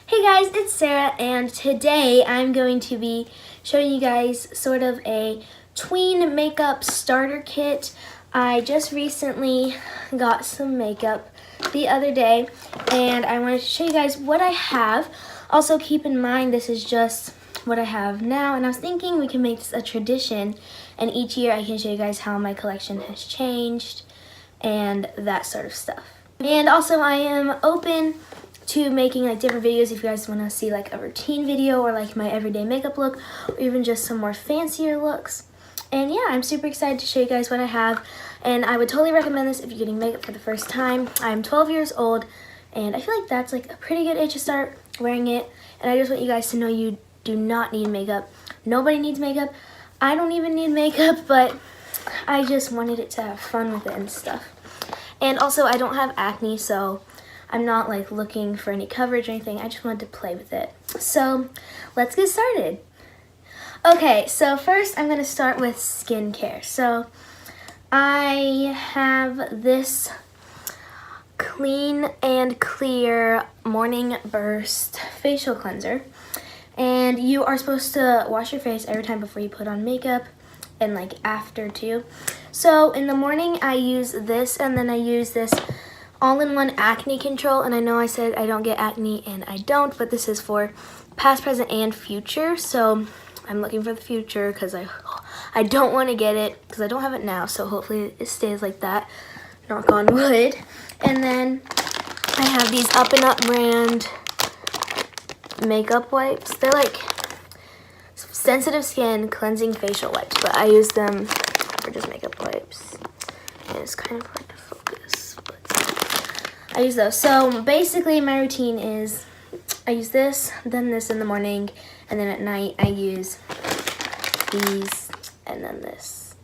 Hey guys, it's Sarah, and today I'm going to be showing you guys sort of a tween makeup starter kit. I just recently got some makeup the other day, and I wanted to show you guys what I have. Also, keep in mind this is just what I have now, and I was thinking we can make this a tradition, and each year I can show you guys how my collection has changed and that sort of stuff. And also, I am open to making like different videos if you guys want to see like a routine video or like my everyday makeup look, or even just some more fancier looks. And yeah, I'm super excited to show you guys what I have, and I would totally recommend this if you're getting makeup for the first time. I'm 12 years old, and I feel like that's like a pretty good age to start wearing it. And I just want you guys to know you do not need makeup. Nobody needs makeup. I don't even need makeup, but I just wanted it to have fun with it and stuff. And also, I don't have acne, so I'm not like looking for any coverage or anything. I just wanted to play with it. So let's get started. Okay, so first I'm gonna start with skincare. So I have this Clean and Clear Morning Burst facial cleanser. And you are supposed to wash your face every time before you put on makeup, and like after too. So in the morning I use this, and then I use this all-in-one acne control. And I know I said I don't get acne, and I don't, but this is for past, present, and future. So I'm looking for the future because I don't want to get it because I don't have it now. So hopefully it stays like that, knock on wood. And then I have these Up and Up brand makeup wipes. They're like sensitive skin cleansing facial wipes, but I use them for just makeup wipes. And it's kind of hard to focus, but I use those. So basically my routine is I use this, then this in the morning, and then at night I use these, and then this.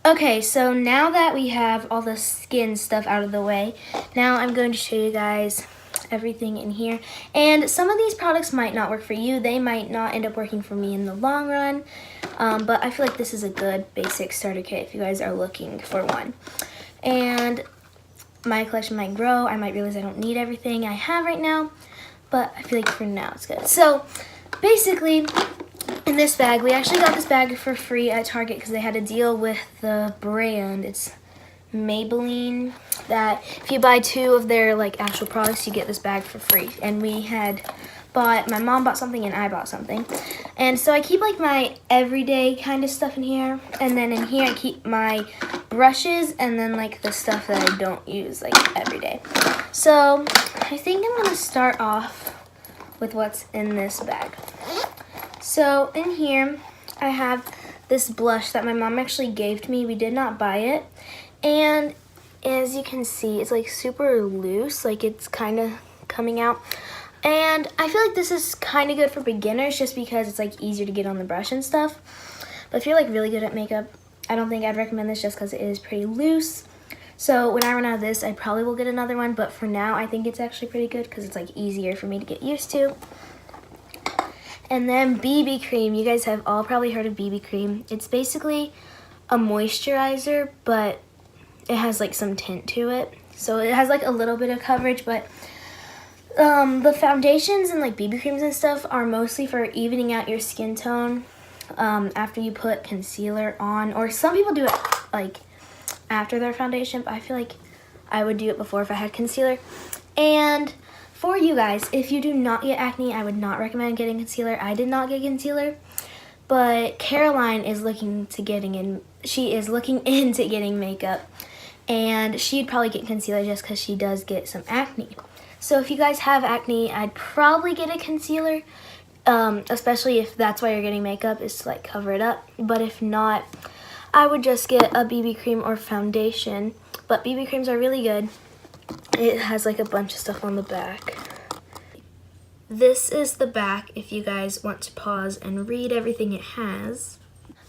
Okay, so now that we have all the skin stuff out of the way, now I'm going to show you guys everything in here. And some of these products might not work for you. They might not end up working for me in the long run, but I feel like this is a good basic starter kit if you guys are looking for one. And my collection might grow. I might realize I don't need everything I have right now, but I feel like for now it's good. So basically, in this bag, we actually got this bag for free at Target because they had a deal with the brand. It's Maybelline, that if you buy 2 of their like actual products, you get this bag for free. And we had bought, my mom bought something and I bought something. And so I keep like my everyday kind of stuff in here, and then in here I keep my brushes and then like the stuff that I don't use like every day. So I think I'm gonna start off with what's in this bag. So in here I have this blush that my mom actually gave to me. We did not buy it. And as you can see, it's like super loose, like it's kind of coming out. And I feel like this is kind of good for beginners just because it's like easier to get on the brush and stuff. But if you're like really good at makeup, I don't think I'd recommend this just because it is pretty loose. So when I run out of this, I probably will get another one. But for now, I think it's actually pretty good because it's like easier for me to get used to. And then BB cream. You guys have all probably heard of BB cream. It's basically a moisturizer, but it has like some tint to it. So it has like a little bit of coverage, but the foundations and like BB creams and stuff are mostly for evening out your skin tone after you put concealer on. Or some people do it like after their foundation, but I feel like I would do it before if I had concealer. And for you guys, if you do not get acne, I would not recommend getting concealer. I did not get concealer, but Caroline is looking into getting makeup, and she'd probably get concealer just because she does get some acne. So if you guys have acne, I'd probably get a concealer, especially if that's why you're getting makeup, is to like cover it up. But if not, I would just get a BB cream or foundation. But BB creams are really good. It has like a bunch of stuff on the back. This is the back if you guys want to pause and read everything it has.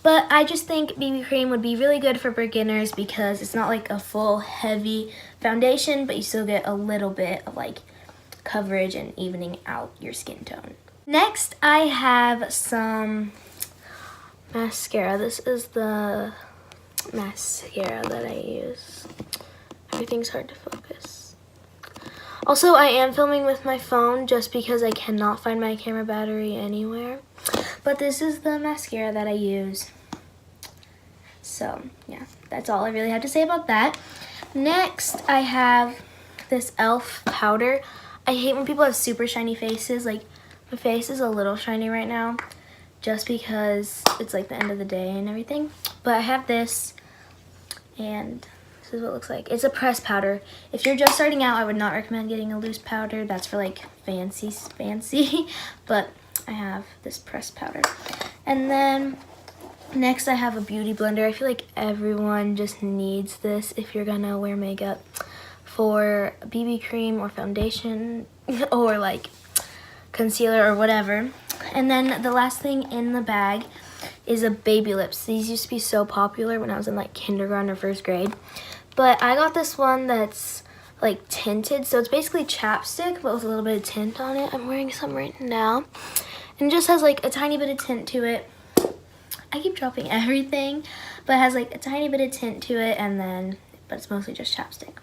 But I just think BB cream would be really good for beginners because it's not like a full heavy foundation, but you still get a little bit of like coverage and evening out your skin tone. Next, I have some mascara. This is the mascara that I use. Everything's hard to focus. Also, I am filming with my phone just because I cannot find my camera battery anywhere. But this is the mascara that I use. So, yeah, that's all I really have to say about that. Next, I have this e.l.f. powder. I hate when people have super shiny faces. Like, my face is a little shiny right now just because it's like the end of the day and everything. But I have this, and this is what it looks like. It's a pressed powder. If you're just starting out, I would not recommend getting a loose powder. That's for like fancy. But I have this pressed powder. And then next I have a beauty blender. I feel like everyone just needs this if you're gonna wear makeup for BB cream or foundation or like concealer or whatever. And then the last thing in the bag is a baby lips. These used to be so popular when I was in like kindergarten or first grade. But I got this one that's like tinted. So it's basically chapstick but with a little bit of tint on it. I'm wearing some right now. And it just has like a tiny bit of tint to it. I keep dropping everything, but it has like a tiny bit of tint to it, but it's mostly just chapstick.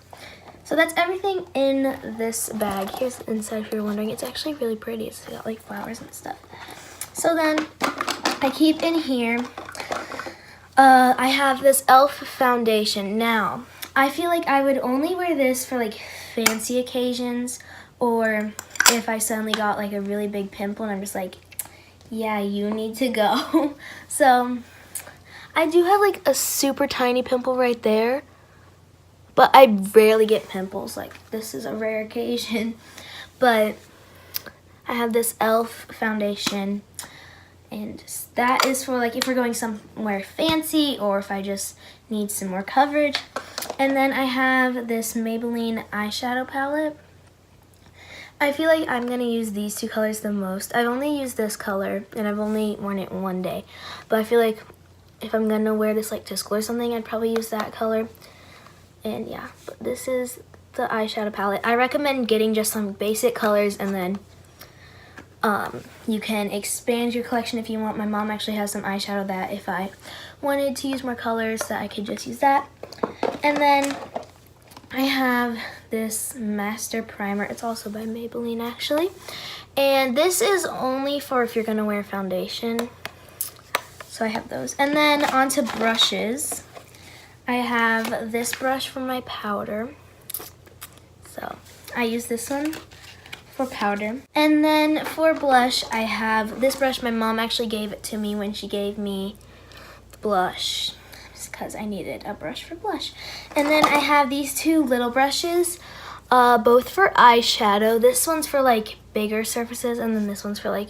So that's everything in this bag. Here's the inside if you're wondering. It's actually really pretty. It's got like flowers and stuff. So then I keep in here, I have this e.l.f. foundation. Now, I feel like I would only wear this for like fancy occasions, or if I suddenly got like a really big pimple and I'm just like, yeah, you need to go. So I do have like a super tiny pimple right there, but I rarely get pimples. Like, this is a rare occasion. But I have this e.l.f. foundation, and that is for like if we're going somewhere fancy or if I just need some more coverage. And then I have this Maybelline eyeshadow palette. I feel like I'm going to use these two colors the most. I've only used this color, and I've only worn it one day. But I feel like if I'm going to wear this like to school or something, I'd probably use that color. And yeah, but this is the eyeshadow palette. I recommend getting just some basic colors, and then you can expand your collection if you want. My mom actually has some eyeshadow that if I wanted to use more colors, that I could just use that. And then I have this Master Primer. It's also by Maybelline, actually. And this is only for if you're going to wear foundation. So I have those. And then onto brushes. I have this brush for my powder. So I use this one for powder. And then for blush, I have this brush. My mom actually gave it to me when she gave me the blush, because I needed a brush for blush. And then I have these two little brushes, both for eyeshadow. This one's for like bigger surfaces, and then this one's for like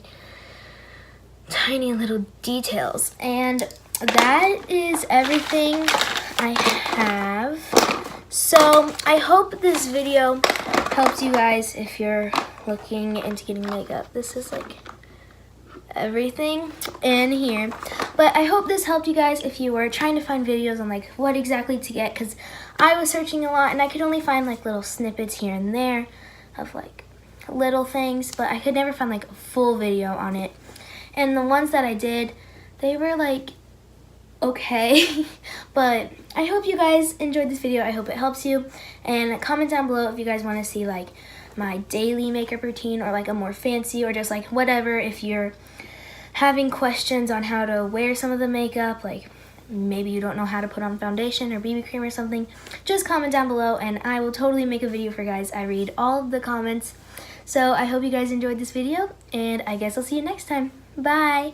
tiny little details. And that is everything I have. So I hope this video helps you guys if you're looking into getting makeup. This is like everything in here, but I hope this helped you guys if you were trying to find videos on like what exactly to get, because I was searching a lot and I could only find like little snippets here and there of like little things, but I could never find like a full video on it. And the ones that I did, they were like okay. But I hope you guys enjoyed this video. I hope it helps you, and comment down below if you guys want to see like my daily makeup routine or like a more fancy or just like whatever. If you're having questions on how to wear some of the makeup, like maybe you don't know how to put on foundation or BB cream or something, just comment down below and I will totally make a video for you guys. I read all of the comments. So I hope you guys enjoyed this video, and I guess I'll see you next time. Bye!